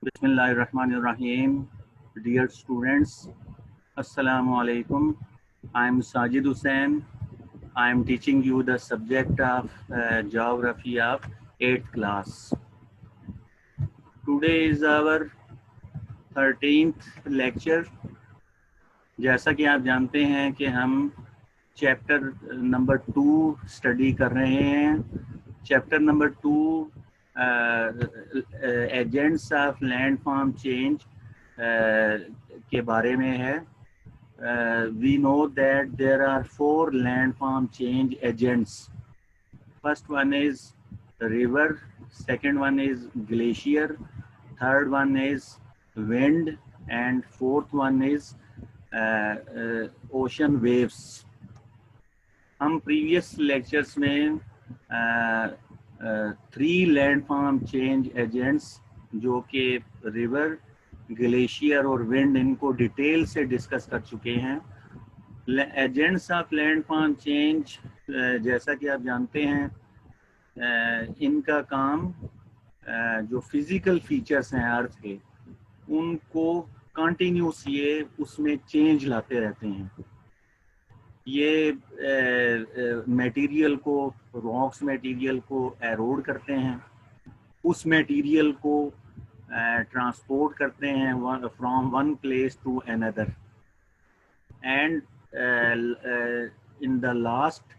Bismillahirrahmanirrahim. Dear students, Assalamu alaikum. I am Sajid Hussain. I am teaching you the subject of geography of 8th class. Today is our 13th lecture. जैसा कि आप जानते हैं कि हम chapter number 2 study कर रहे हैं. Chapter number 2 agents of landform change के बारे में है. We know that there are 4 landform change agents. First one is river, second one is glacier, third one is wind, and fourth one is ocean waves. हम previous lectures में 3 landform change agents जो कि river, glacier और wind, इनको detail से discuss कर चुके हैं. एजेंट्स ऑफ लैंडफॉर्म चेंज, जैसा कि आप जानते हैं, इनका काम जो फिजिकल फीचर्स हैं अर्थ के, उनको कंटिन्यूस ये उसमें चेंज लाते रहते हैं. ये मटेरियल को, रॉक्स मटेरियल को एरोड करते हैं, उस मटेरियल को ट्रांसपोर्ट करते हैं from one place to another, and in the last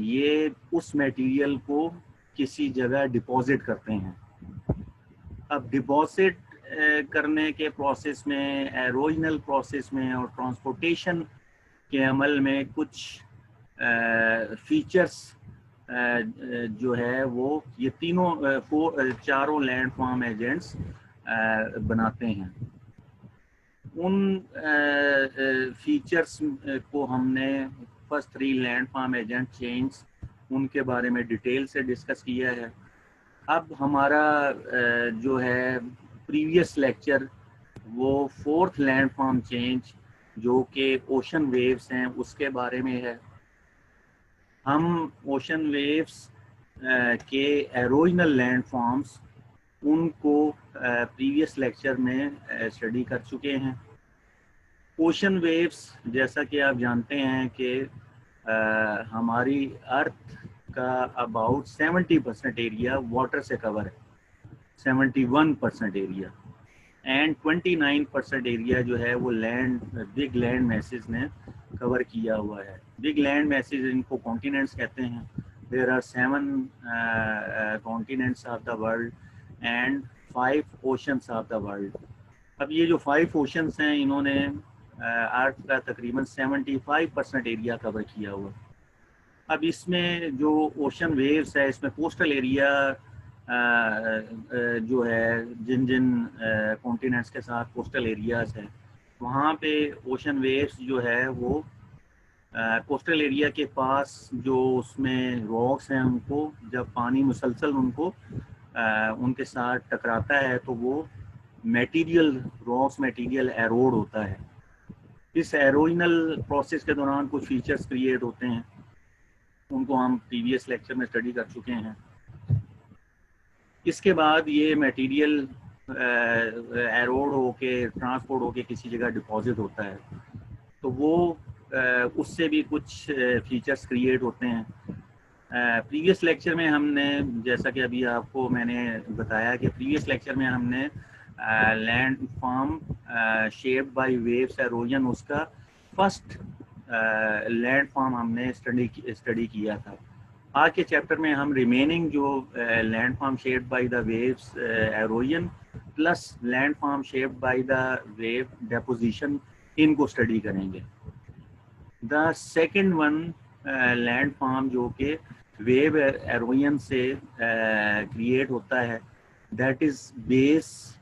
ये उस मटेरियल को किसी जगह डिपॉजिट करते हैं. अब डिपॉजिट करने के प्रोसेस में, एरोजनल प्रोसेस में और ट्रांसपोर्टेशन के अमल में कुछ फीचर्स जो है वो ये चारों लैंडफॉर्म एजेंट्स बनाते हैं. उन फीचर्स को हमने फर्स्ट 3 लैंडफॉर्म एजेंट चेंज, उनके बारे में डिटेल से डिस्कस किया है. अब हमारा जो है प्रीवियस लेक्चर वो 4th लैंडफॉर्म चेंज जो कि ओशन वेव्स हैं उसके बारे में है. हम ओशन वेव्स के एरोजनल लैंडफॉर्म्स उनको प्रीवियस लेक्चर में स्टडी कर चुके हैं. ओशन वेव्स, जैसा कि आप जानते हैं कि हमारी अर्थ का अबाउट 70% एरिया वाटर से कवर है, 71% एरिया, एंड 29% एरिया जो है वो लैंड, बिग लैंड मैसेज ने कवर किया हुआ है. बिग लैंड मैसेज, इनको कॉन्टिनेंट्स कहते हैं. There are 7 continents of the world and 5 oceans of the world. अब ये जो 5 ओशंस हैं, इन्होंने अर्थ का तकरीबन 75% एरिया कवर किया हुआ. अब इसमें जो ओशन वेव्स है, इसमें कोस्टल एरिया जो है, जिन जिन कॉन्टिनेंट्स के साथ कोस्टल एरियाज हैं, वहाँ पे ओशन वेव्स जो है वो कोस्टल एरिया के पास जो उसमें रॉक्स हैं, उनको जब पानी मुसलसल उनको उनके साथ टकराता है तो वो मटेरियल, रॉक्स मटेरियल एरोड होता है. इस एरोजनल प्रोसेस के दौरान कुछ फीचर्स क्रिएट होते हैं, उनको हम प्रीवियस लेक्चर में स्टडी कर चुके हैं. इसके बाद ये मटेरियल एरोड होके, ट्रांसपोर्ट होके किसी जगह डिपॉजिट होता है, तो वो उससे भी कुछ फीचर्स क्रिएट होते हैं. प्रीवियस लेक्चर में हमने, जैसा कि अभी आपको मैंने बताया कि प्रीवियस लेक्चर में हमने landform shaped by waves erosion, उसका फर्स्ट लैंडफॉर्म हमने स्टडी किया था. आज के चैप्टर में हम रिमेनिंग जो landform shaped by the waves erosion plus landform shaped by the wave deposition, इनको स्टडी करेंगे. द सेकंड वन लैंडफॉर्म जो कि वेव एरोजन से क्रिएट होता है, that is bays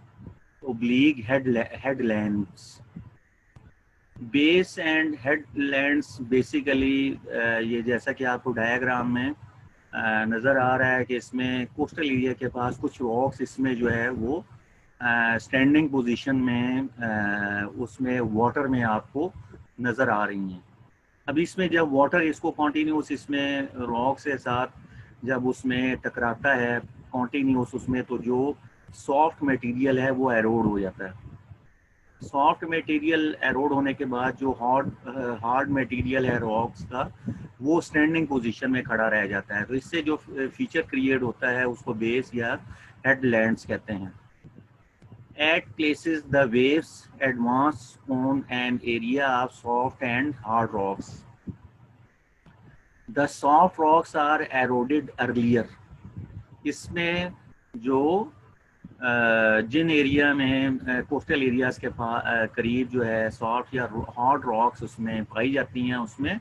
oblique headlands. Bays and headlands basically ये, जैसा कि आपको डायग्राम में नज़र आ रहा है कि इसमें कोस्टल एरिया के पास कुछ रॉक्स इसमें जो है वो स्टैंडिंग पोजीशन में उसमें वाटर में आपको नज़र आ रही हैं. अब इसमें जब वाटर इसको कॉन्टीन्यूस इसमें रॉक्स के साथ जब उसमें टकराता है, कॉन्टिन्यूस उसमें, तो जो सॉफ्ट मटेरियल है वो एरोड हो जाता है। सॉफ्ट मटेरियल एरोड होने के बाद जो हार्ड मटेरियल है रॉक्स का, वो स्टैंडिंग पोजीशन में खड़ा रह जाता है। तो इससे जो फीचर क्रिएट होता है उसको बेस या हेडलैंड्स कहते हैं। At places the waves advance on an area of soft and hard rocks. The soft rocks are eroded earlier. इसमें जो जिन एरिया में कोस्टल एरियाज के करीब जो है सॉफ्ट या हार्ड रॉक्स उसमें पाई जाती हैं, उसमें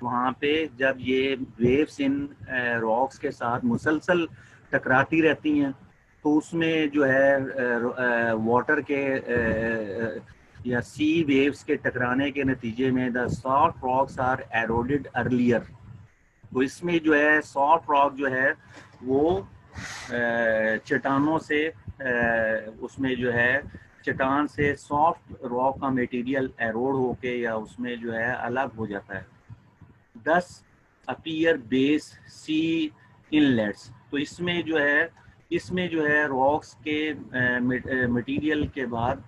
वहाँ पे जब ये वेव्स इन रॉक्स के साथ मुसलसल टकराती रहती हैं, तो उसमें जो है वाटर के या सी वेव्स के टकराने के नतीजे में the soft rocks are eroded earlier. तो इसमें जो है सॉफ्ट रॉक जो है वो चट्टानों से उसमें जो है चट्टान से सॉफ्ट रॉक का मटेरियल एरोड होके या उसमें जो है अलग हो जाता है। दस अपीयर बेस सी इनलेट्स। तो इसमें जो है रॉक्स के मटेरियल के बाद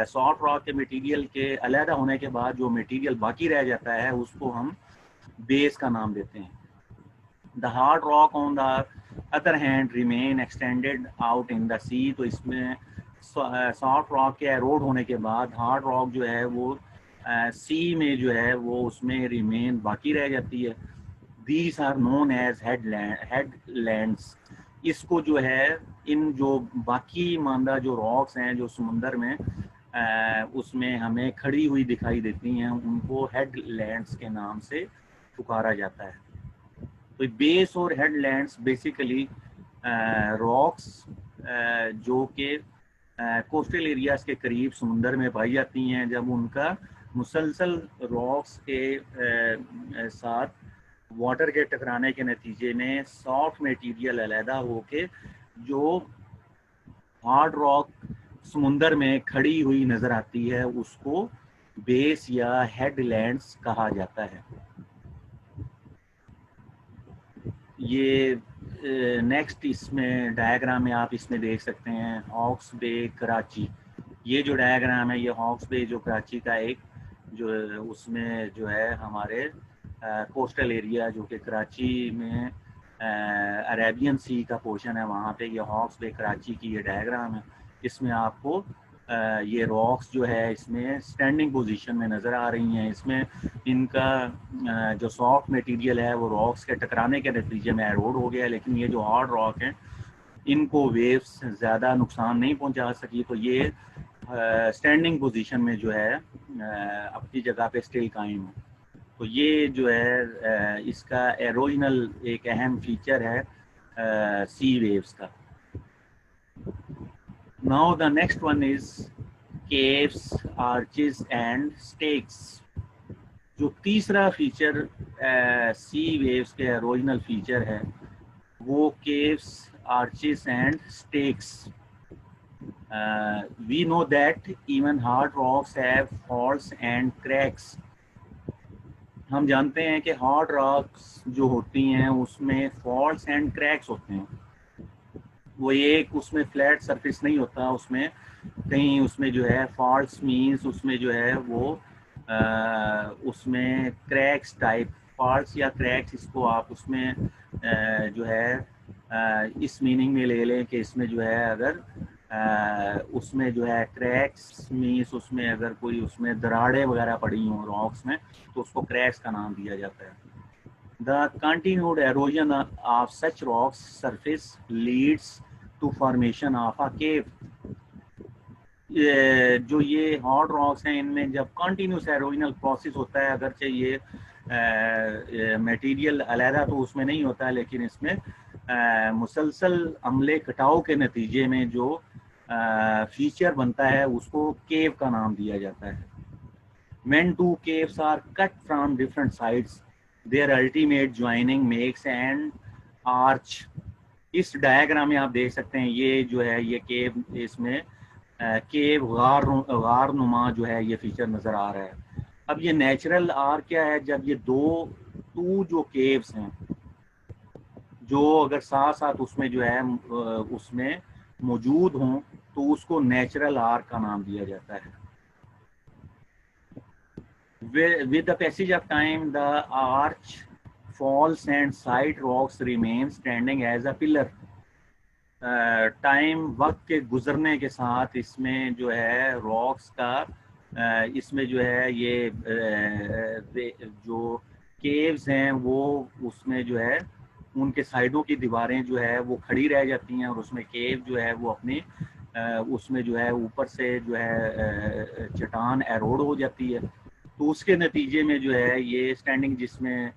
सॉफ्ट रॉक के मटेरियल के अलहदा होने के बाद जो मटेरियल बाकी रह जाता है उसको हम बेस का नाम देते हैं। The hard rock on the other hand remain extended out in the sea. तो इसमें सॉफ्ट रॉक के एरोड होने के बाद हार्ड रॉक जो है वो सी में जो है वो उसमें रिमेन बाकी रह जाती है। These are known as headlands. इसको जो है इन जो बाकी मानदा जो रॉक्स हैं जो समुंदर में उसमें हमें खड़ी हुई दिखाई देती हैं, उनको हेडलैंड्स के नाम से पुकारा जाता है। तो बेस और हेडलैंड्स बेसिकली रॉक्स जो कि कोस्टल एरियाज के करीब समुंदर में पाई जाती हैं, जब उनका मुसलसल रॉक्स के साथ वाटर के टकराने के नतीजे में सॉफ्ट मटेरियल अलहदा होके जो हार्ड रॉक समुंदर में खड़ी हुई नज़र आती है उसको बेस या हेडलैंड्स कहा जाता है। ये नेक्स्ट इसमें डायग्राम में आप इसमें देख सकते हैं हॉक्स बे कराची। ये जो डायग्राम है ये हॉक्स बे जो कराची का एक जो उसमें जो है हमारे कोस्टल एरिया जो कि कराची में अरेबियन सी का पोर्शन है, वहाँ पे ये हॉक्स बे कराची की ये डायग्राम है। इसमें आपको ये रॉक्स जो है इसमें स्टैंडिंग पोजीशन में नज़र आ रही हैं। इसमें इनका जो सॉफ्ट मटेरियल है वो रॉक्स के टकराने के नतीजे में एरोड हो गया है, लेकिन ये जो हार्ड रॉक हैं इनको वेव्स ज़्यादा नुकसान नहीं पहुंचा सकी, तो ये स्टैंडिंग पोजीशन में जो है अपनी जगह पे स्टिल कायम है। तो ये जो है इसका एरोजनल एक अहम फीचर है सी वेव्स का। Now the next one is caves, arches and stakes. जो तीसरा फीचर सी वेव्स के एरोजनल फीचर है वो caves, arches and stakes. we know that even hard rocks have faults and cracks. हम जानते हैं कि हार्ड रॉक्स जो होती हैं उसमें फॉल्ट्स एंड क्रैक्स होते हैं। वो एक उसमें फ्लैट सरफेस नहीं होता, उसमें कहीं उसमें जो है फॉल्ट्स मीन्स उसमें जो है वो उसमें क्रैक्स टाइप फॉल्ट्स या क्रैक्स, इसको आप उसमें जो है इस मीनिंग में ले लें कि इसमें जो है अगर उसमें जो है क्रैक्स मीन्स उसमें अगर कोई उसमें दरारें वगैरह पड़ी हों रॉक्स में तो उसको क्रैक्स का नाम दिया जाता है। The continued erosion of such rocks surface leads to formation of a cave. जो ये हार्ड रॉक्स हैं इनमें जब कंटिन्यूस एरोजनल प्रोसेस होता है, अगरचे ये मटेरियल अलहदा तो उसमें नहीं होता है, लेकिन इसमें मुसलसल अमले कटाव के नतीजे में जो फीचर बनता है उसको केव का नाम दिया जाता है। When two caves are cut from different sides, their ultimate joining makes an arch. इस डायग्राम में आप देख सकते हैं ये जो है ये केव, इसमें केव गार नुमा जो है ये फीचर नज़र आ रहा है। अब ये नेचुरल आर क्या है, जब ये टू जो केव्स हैं जो अगर साथ साथ उसमें जो है उसमें मौजूद हों तो उसको नेचुरल आर्क का नाम दिया जाता है। With the passage of time, the arch falls and side rocks remain standing as a pillar. Time वक्त के गुजरने के साथ इसमें जो है रॉक्स का इसमें जो है ये जो केव्स हैं वो उसमें जो है उनके साइडों की दीवारें जो है वो खड़ी रह जाती हैं और उसमें केव जो है वो अपनी उसमें जो है ऊपर से जो है चट्टान एरोड हो जाती है। तो उसके नतीजे में जो है ये स्टैंडिंग जिसमें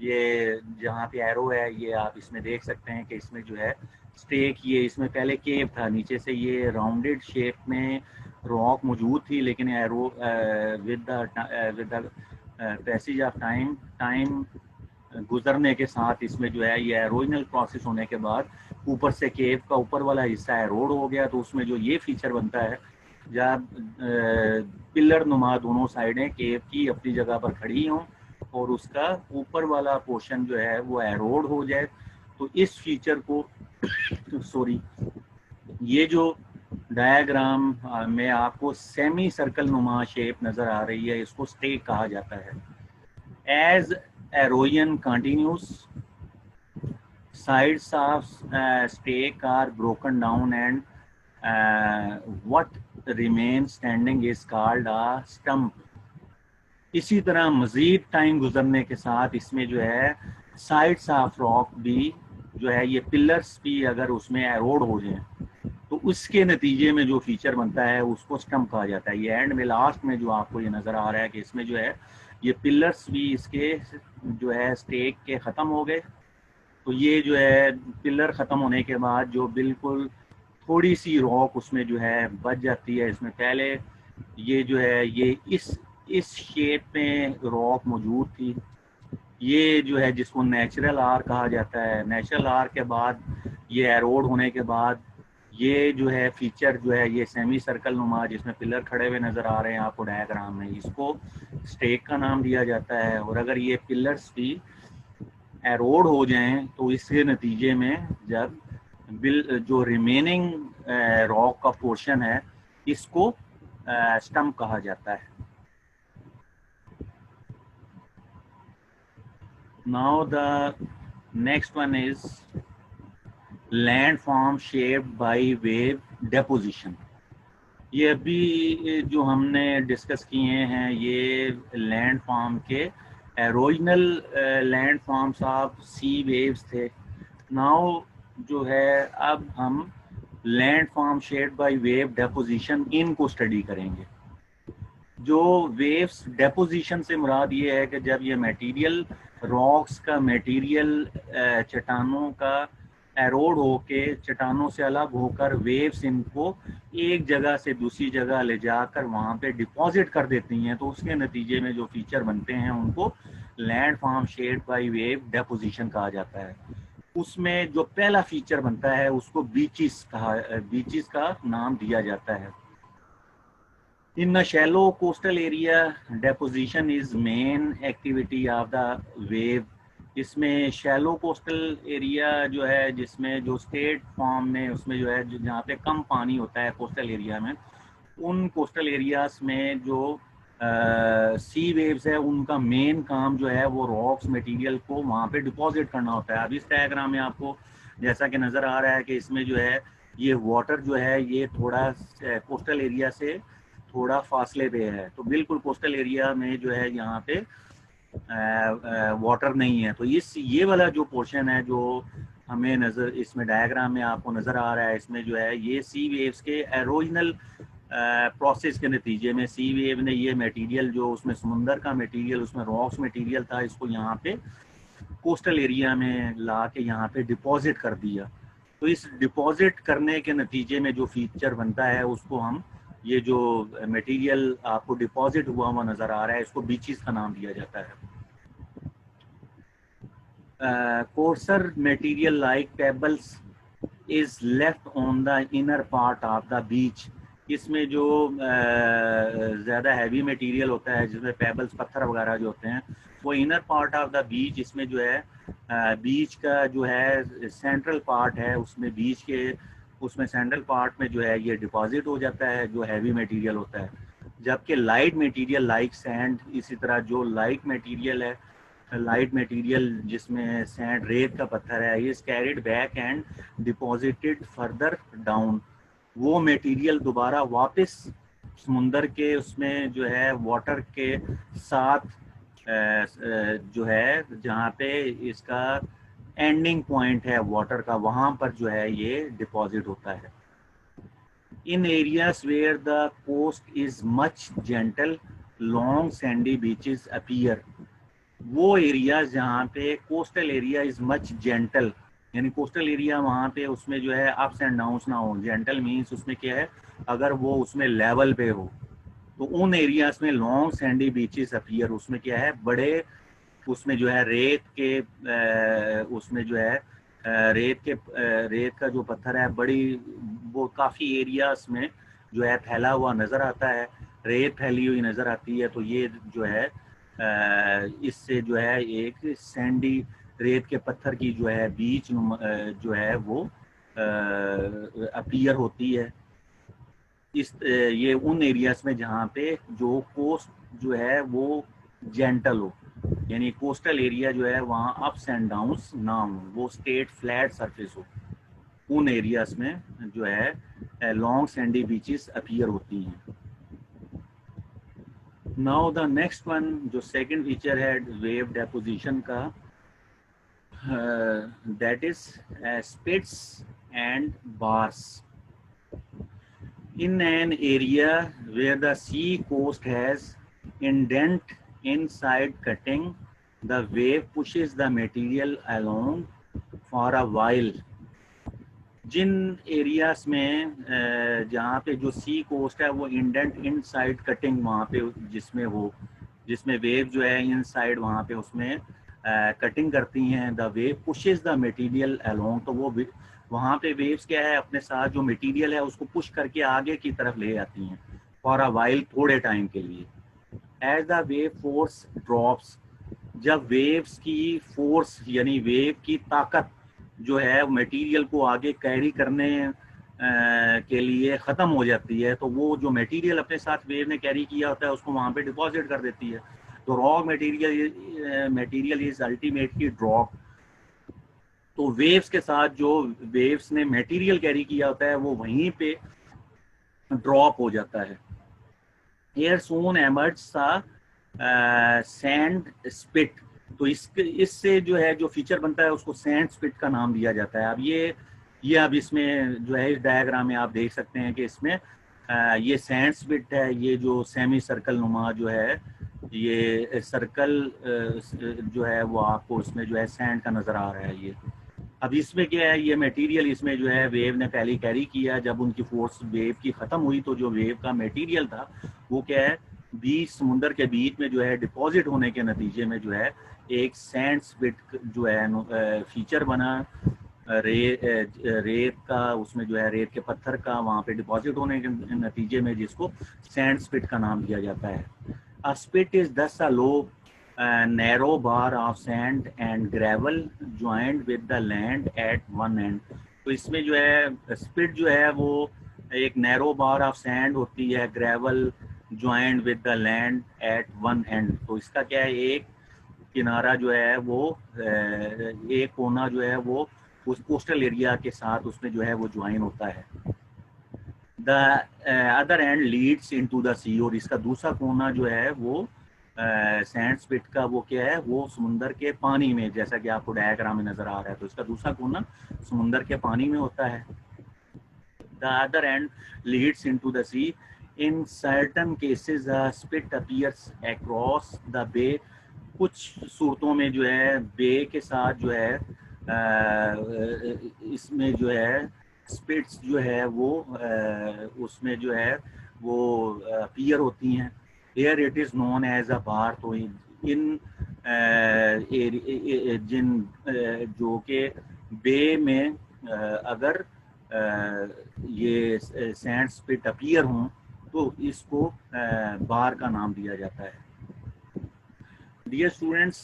ये जहाँ पे एरो है ये आप इसमें देख सकते हैं कि इसमें जो है स्टेक ये इसमें पहले केव था, नीचे से ये राउंडेड शेप में रॉक मौजूद थी, लेकिन arrow with the passage of time गुजरने के साथ इसमें जो है ये एरोजनल प्रोसेस होने के बाद ऊपर से केव का ऊपर वाला हिस्सा एरोड हो गया। तो उसमें जो ये फीचर बनता है जब पिलर नुमा दोनों साइडें केव की अपनी जगह पर खड़ी हों और उसका ऊपर वाला पोर्शन जो है वो एरोड हो जाए, तो इस फीचर को सॉरी ये जो डायग्राम में आपको सेमी सर्कल नुमा शेप नजर आ रही है इसको स्टेक कहा जाता है। As erosion continues, sides of stake are broken down and what remains standing is called a stump. इसी तरह मजीद टाइम गुजरने के साथ इसमें जो है साइड्स ऑफ रॉक भी जो है ये पिलर्स भी अगर उसमें एरोड हो जाए तो उसके नतीजे में जो फीचर बनता है उसको स्टम्प कहा जाता है। ये एंड में लास्ट में जो आपको ये नज़र आ रहा है कि इसमें जो है ये पिलर्स भी इसके जो है स्टेक के ख़त्म हो गए। तो ये जो है पिलर ख़त्म होने के बाद जो बिल्कुल थोड़ी सी रॉक उसमें जो है बच जाती है। इसमें पहले ये जो है ये इस शेप में रॉक मौजूद थी, ये जो है जिसको नेचुरल आर कहा जाता है। नेचुरल आर के बाद ये एरोड होने के बाद ये जो है फीचर जो है ये सेमी सर्कल नुमा जिसमें पिलर खड़े हुए नज़र आ रहे हैं आपको डायग्राम में, इसको स्टेक का नाम दिया जाता है। और अगर ये पिलर्स भी एरोड हो जाएं तो इसके नतीजे में जब जो रिमेनिंग रॉक का पोर्शन है इसको स्टम्प कहा जाता है। Now the next one is landform shaped by wave deposition. ये अभी जो हमने डिस्कस किए हैं ये लैंडफॉर्म के एरोजनल लैंडफॉर्म्स ऑफ सी वेव्स थे। नाउ जो है अब हम landform shaped by wave deposition इनको स्टडी करेंगे। जो वेव्स डेपोजिशन से मुराद ये है कि जब ये मटेरियल रॉक्स का मटेरियल चट्टानों का एरोड होके चट्टानों से अलग होकर वेव्स इनको एक जगह से दूसरी जगह ले जाकर वहाँ पे डिपॉजिट कर देती हैं, तो उसके नतीजे में जो फीचर बनते हैं उनको landform shaped by wave deposition कहा जाता है। उसमें जो पहला फीचर बनता है उसको बीचेस का नाम दिया जाता है। In a shallow coastal area, deposition is main activity of the wave. इसमें शैलो कोस्टल एरिया जो है जिसमें जो स्टेट फॉर्म में उसमें जो है जहाँ पे कम पानी होता है कोस्टल एरिया में, उन कोस्टल एरियाज में जो सी वेव्स है उनका मेन काम जो है वो रॉक्स मटेरियल को वहाँ पे डिपॉजिट करना होता है। अब इस डायग्राम में आपको जैसा कि नज़र आ रहा है कि इसमें जो है ये वाटर जो है ये थोड़ा कोस्टल एरिया से थोड़ा फासले पे है, तो बिल्कुल कोस्टल एरिया में जो है यहाँ पे वाटर नहीं है। तो ये वाला जो पोर्शन है जो हमें नज़र इसमें डायग्राम में आपको नज़र आ रहा है, इसमें जो है ये सी वेव्स के एरोजनल प्रोसेस के नतीजे में सी वेव ने ये मटेरियल जो उसमें समुंदर का मटेरियल उसमें रॉक्स मटेरियल था इसको यहाँ पे कोस्टल एरिया में ला के यहाँ पे डिपॉजिट कर दिया। तो इस डिपॉजिट करने के नतीजे में जो फीचर बनता है उसको हम ये जो मटेरियल आपको डिपॉजिट हुआ हुआ नज़र आ रहा है इसको बीचेस का नाम दिया जाता है। Coarser material like pebbles is left on the inner part of the beach. इसमें जो ज़्यादा हैवी मटेरियल होता है जिसमें पेबल्स पत्थर वगैरह जो होते हैं वो inner part of the beach, इसमें जो है बीच का जो है सेंट्रल पार्ट है, उसमें बीच के उसमें सेंट्रल पार्ट में जो है ये डिपॉजिट हो जाता है जो हैवी मटेरियल होता है। जबकि लाइट मटेरियल लाइक सैंड, इसी तरह जो लाइट मटेरियल है, लाइट मटेरियल जिसमें सैंड रेत का पत्थर है, is carried back and deposited further down. वो मटेरियल दोबारा वापस समुंदर के उसमें जो है वाटर के साथ जो है जहाँ पे इसका एंडिंग पॉइंट है वाटर का, वहाँ पर जो है ये डिपॉजिट होता है। In areas where the coast is much gentle long sandy beaches appear. वो एरियाज जहाँ पे coastal area is much gentle, यानी कोस्टल एरिया वहाँ पे उसमें जो है अप्स एंड डाउन्स ना हो। जेंटल मीन्स उसमें क्या है, अगर वो उसमें लेवल पे हो तो उन एरियाज में लॉन्ग सैंडी बीचेस अपीयर, उसमें क्या है बड़े, उसमें जो है रेत के उसमें जो है रेत का जो पत्थर है बड़ी, वो काफ़ी एरियाज में जो है फैला हुआ नज़र आता है, रेत फैली हुई नज़र आती है। तो ये जो है इससे जो है एक सैंडी रेत के पत्थर की जो है बीच जो है वो अपीयर होती है। इस ये उन एरियाज में जहाँ पे जो कोस्ट जो है वो जेंटल हो, यानी कोस्टल एरिया जो है वहाँ अप्स एंड डाउन्स ना हो, वो स्ट्रेट फ्लैट सरफेस हो, उन एरियाज में जो है लॉन्ग सैंडी बीचेस अपीयर होती हैं। नाउ द नेक्स्ट वन, जो सेकंड फीचर है वेव डेपोजिशन का, that is spits and bars. In an area where the sea coast has indent inside cutting, the wave pushes the material along for a while. जिन areas में जहाँ पे जो सी coast है वो indent inside cutting वहाँ पे जिसमें हो, जिसमें वेव जो है इनसाइड वहाँ पे उसमें कटिंग करती हैं, the wave pushes the material along, तो वो वहाँ पे वेव्स क्या है अपने साथ जो मटेरियल है उसको पुश करके आगे की तरफ ले जाती हैं फॉर अ वाइल, थोड़े टाइम के लिए। As the wave force drops, जब वेव्स की फोर्स यानी वेव की ताकत जो है मटेरियल को आगे कैरी करने के लिए ख़त्म हो जाती है, तो वो जो मटेरियल अपने साथ वेव ने कैरी किया होता है उसको वहाँ पे डिपॉजिट कर देती है। तो raw material is ultimately drop. तो वेव्स के साथ जो वेव्स ने मटेरियल कैरी किया होता है वो वहीं पे ड्रॉप हो जाता है। एयर सून एमर्ज सा सैंड स्पिट, तो इससे जो है जो फीचर बनता है उसको सैंड स्पिट का नाम दिया जाता है। अब ये अब इसमें जो है इस डायग्राम में आप देख सकते हैं कि इसमें ये सैंड स्पिट है, ये जो सेमी सर्कल नुमा जो है ये सर्कल जो है वो आपको इसमें जो है सैंड का नज़र आ रहा है। ये अब इसमें क्या है, ये मटेरियल इसमें जो है वेव ने पहले कैरी किया, जब उनकी फोर्स वेव की ख़त्म हुई तो जो वेव का मटेरियल था वो क्या है बीच समुंदर के बीच में जो है डिपॉजिट होने के नतीजे में जो है एक सैंड स्पिट जो है फीचर बना, रेत का उसमें जो है रेत के पत्थर का वहाँ पे डिपॉजिट होने के नतीजे में जिसको सैंड स्पिट का नाम दिया जाता है। अ स्पिट इज दस अ लो narrow bar of sand and gravel joined with the land at one end। तो इसमें जो है स्पिट जो है वो एक नैरो बार ऑफ सैंड होती है, gravel joint with the land at one and. तो इसका क्या है, एक किनारा जो है वो एक कोना जो है वो उस कोस्टल एरिया के साथ उसमें जो है वो ज्वाइन होता है। The other end leads into the sea, और इसका दूसरा कोना जो है वो सैंड स्पिट का वो क्या है वो समुंदर के पानी में, जैसा कि आपको डायग्राम में नजर आ रहा है, तो इसका दूसरा कोना समुंदर के पानी में होता है। The other end leads into the sea, in certain cases the spit appears across the bay, कुछ सूरतों में जो है बे के साथ जो है इसमें जो है स्पिट्स जो है वो उसमें जो है वो अपीयर होती हैं। Here it is known as a bar। तो इन जिन जो के बे में अगर ये सैंड स्पिट अपीयर हों तो इसको बार का नाम दिया जाता है। डियर स्टूडेंट्स,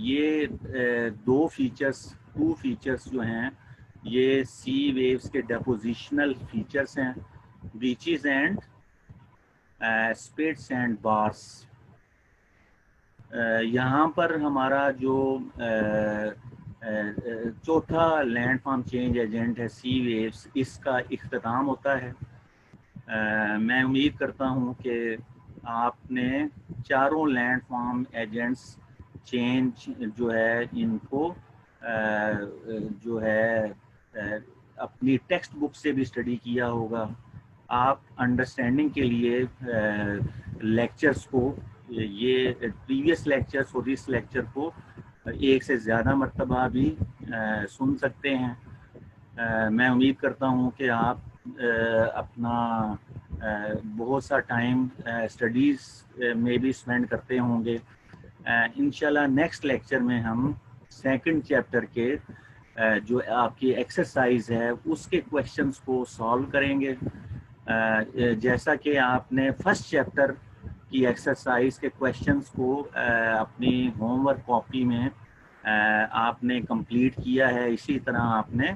ये टू फीचर्स जो हैं ये सी वेव्स के डेपोजिशनल फीचर्स हैं, beaches and spits and bars. यहाँ पर हमारा जो चौथा लैंडफॉर्म चेंज एजेंट है सी वेव्स, इसका इख्तिताम होता है। मैं उम्मीद करता हूँ कि आपने चारों लैंडफॉर्म एजेंट्स चेंज जो है इनको जो है अपनी टेक्स्ट बुक से भी स्टडी किया होगा। आप अंडरस्टैंडिंग के लिए लेक्चर्स को, ये प्रीवियस लेक्चर्स और इस लेक्चर को एक से ज़्यादा मर्तबा भी सुन सकते हैं। मैं उम्मीद करता हूँ कि आप अपना बहुत सा टाइम स्टडीज़ में भी स्पेंड करते होंगे। इंशाल्लाह नेक्स्ट लेक्चर में हम सेकंड चैप्टर के जो आपकी एक्सरसाइज है उसके क्वेश्चंस को सॉल्व करेंगे। जैसा कि आपने फर्स्ट चैप्टर की एक्सरसाइज के क्वेश्चंस को अपनी होमवर्क कॉपी में आपने कंप्लीट किया है, इसी तरह आपने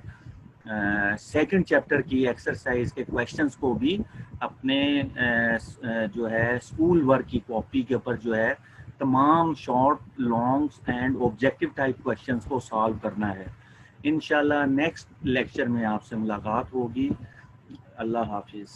सेकंड चैप्टर की एक्सरसाइज के क्वेश्चंस को भी अपने जो है स्कूल वर्क की कॉपी के ऊपर जो है तमाम short, long and objective type questions को सॉल्व करना है। इंशाल्लाह नेक्स्ट लेक्चर में आपसे मुलाकात होगी। अल्लाह हाफिज़।